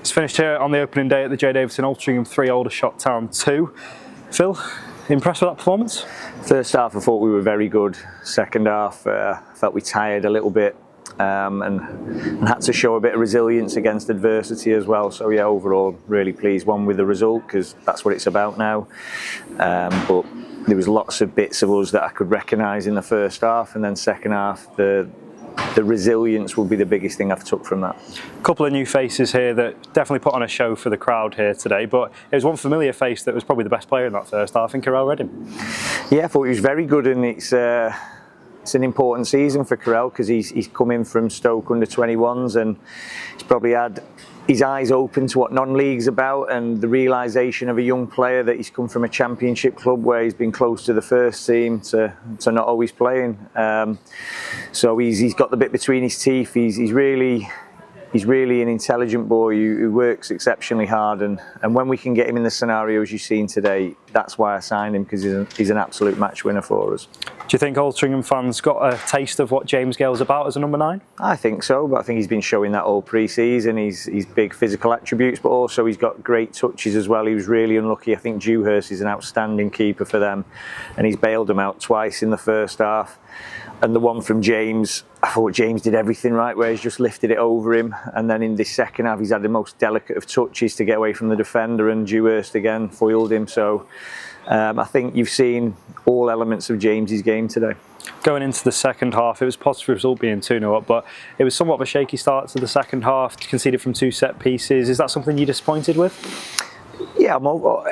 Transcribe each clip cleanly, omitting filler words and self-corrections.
It's finished here on the opening day at the J. Davidson, Altrincham 3, Aldershot Town 2. Phil, impressed with that performance? First half I thought we were very good. Second half I felt we tired a little bit and had to show a bit of resilience against adversity as well. So yeah, overall really pleased, one with the result because that's what it's about now. But there was lots of bits of us that I could recognise in the first half, and then second half the resilience will be the biggest thing I've took from that. A couple of new faces here that definitely put on a show for the crowd here today, but it was one familiar face that was probably the best player in that first half, in Carell Redding. Yeah, I thought he was very good, and it's an important season for Carell because he's come in from Stoke under 21s and he's probably had his eyes open to what non-league's about, and the realisation of a young player that he's come from a championship club where he's been close to the first team to not always playing. So he's got the bit between his teeth. He's really an intelligent boy who works exceptionally hard, and when we can get him in the scenarios you've seen today, that's why I signed him, because he's an absolute match winner for us. Do you think Altrincham fans got a taste of what James Gale's about as a number 9? I think so, but I think he's been showing that all pre-season. He's big physical attributes, but also he's got great touches as well. He was really unlucky. I think Dewhurst is an outstanding keeper for them, and he's bailed them out twice in the first half. And the one from James, I thought James did everything right, where he's just lifted it over him. And then in this second half, he's had the most delicate of touches to get away from the defender, and Dewhurst again foiled him. So I think you've seen all elements of James's game today. Going into the second half, it was a positive result being 2-0 up, but it was somewhat of a shaky start to the second half, conceded from 2 set pieces. Is that something you're disappointed with? Yeah,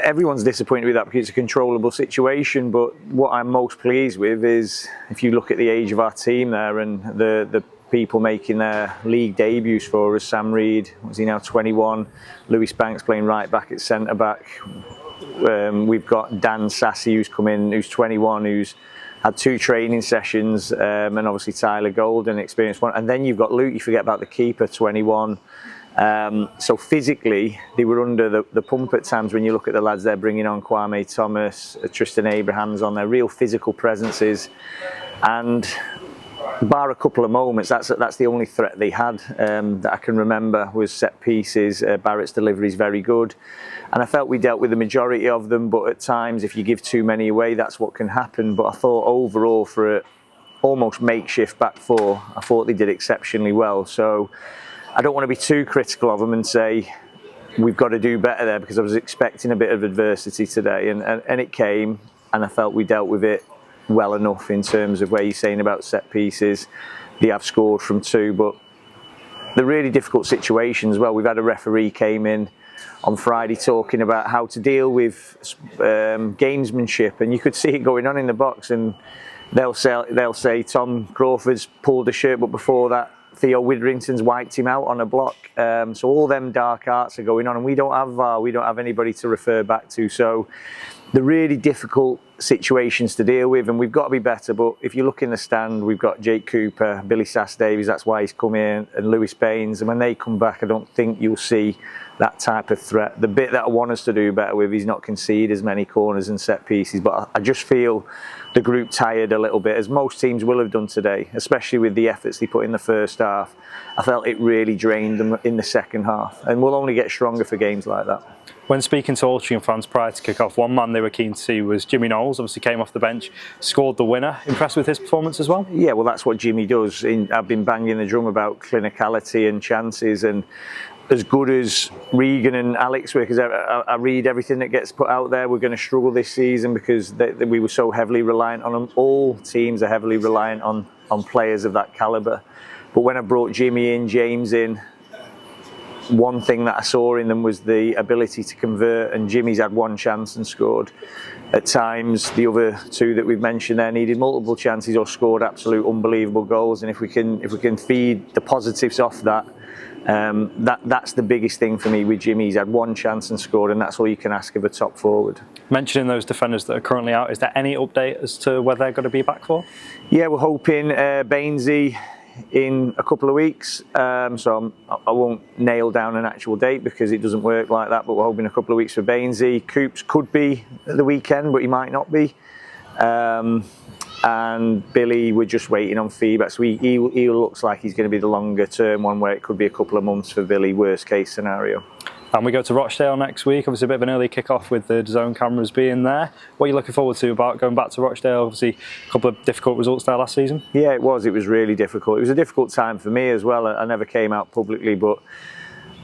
everyone's disappointed with that because it's a controllable situation, but what I'm most pleased with is if you look at the age of our team there and the people making their league debuts for us. Sam Reid, was he now 21? Lewis Banks playing right back at centre back. We've got Dan Sassy who's come in, who's 21, who's had 2 training sessions, and obviously Tyler Golden, experienced one. And then you've got Luke, you forget about the keeper, 21. So physically, they were under the pump at times. When you look at the lads they're bringing on, Kwame Thomas, Tristan Abrahams on their real physical presences, and bar a couple of moments, that's the only threat they had that I can remember was set pieces. Barrett's delivery is very good, and I felt we dealt with the majority of them, but at times if you give too many away, that's what can happen. But I thought overall, for an almost makeshift back four, I thought they did exceptionally well. So I don't want to be too critical of them and say we've got to do better there, because I was expecting a bit of adversity today, and it came, and I felt we dealt with it well enough in terms of where you're saying about set pieces. They have scored from 2, but the really difficult situations, well, we've had a referee came in on Friday talking about how to deal with gamesmanship, and you could see it going on in the box, and they'll say Tom Crawford's pulled a shirt, but before that Theo Witherington's wiped him out on a block. So all them dark arts are going on, and we don't have VAR, we don't have anybody to refer back to. So the really difficult situations to deal with, and we've got to be better. But if you look in the stand, we've got Jake Cooper, Billy Sass-Davies, that's why he's come in, and Lewis Baines, and when they come back, I don't think you'll see that type of threat. The bit that I want us to do better with is not concede as many corners and set pieces, but I just feel the group tired a little bit, as most teams will have done today, especially with the efforts they put in the first half. I felt it really drained them in the second half, and we'll only get stronger for games like that. When speaking to Altrincham fans prior to kick-off, one man they were keen to see was Jimmy Knowles. Obviously came off the bench, scored the winner. Impressed with his performance as well? Yeah, well, that's what Jimmy does. I've been banging the drum about clinicality and chances, and as good as Regan and Alex were, because I read everything that gets put out there, we're going to struggle this season because we were so heavily reliant on them. All teams are heavily reliant on players of that calibre. But when I brought Jimmy in, James in, one thing that I saw in them was the ability to convert, and Jimmy's had 1 chance and scored. At times, the other 2 that we've mentioned there needed multiple chances or scored absolute unbelievable goals. And if we can feed the positives off that, that's the biggest thing for me with Jimmy. He's had 1 chance and scored, and that's all you can ask of a top forward. Mentioning those defenders that are currently out, is there any update as to whether they're going to be back for? Yeah, we're hoping Bainesy in a couple of weeks, so I won't nail down an actual date because it doesn't work like that, but we're hoping a couple of weeks for Bainesy. Coops could be at the weekend, but he might not be. and Billy, we're just waiting on feedback. So he looks like he's going to be the longer term one, where it could be a couple of months for Billy, worst case scenario. And we go to Rochdale next week. Obviously a bit of an early kick-off with the zone cameras being there. What are you looking forward to about going back to Rochdale? Obviously a couple of difficult results there last season. Yeah, it was really difficult. It was a difficult time for me as well. I never came out publicly, but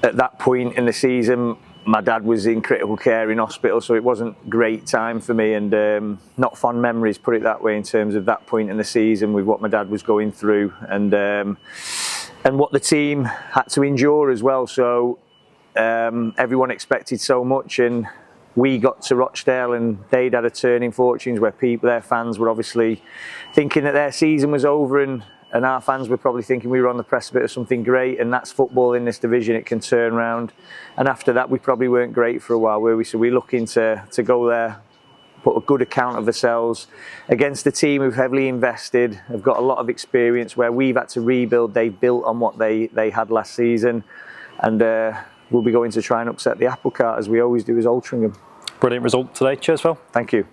at that point in the season, my dad was in critical care in hospital, so it wasn't a great time for me, and not fond memories, put it that way, in terms of that point in the season with what my dad was going through, and what the team had to endure as well. So everyone expected so much, and we got to Rochdale and they'd had a turn in fortunes where their fans were obviously thinking that their season was over, and our fans were probably thinking we were on the precipice of something great, and that's football in this division, it can turn around. And after that we probably weren't great for a while, were we? So we're looking to go there, put a good account of ourselves against a team who've heavily invested, have got a lot of experience, where we've had to rebuild. They've built on what they had last season, and we'll be going to try and upset the apple cart, as we always do as Altrincham. Brilliant result today. Cheers, Phil. Thank you.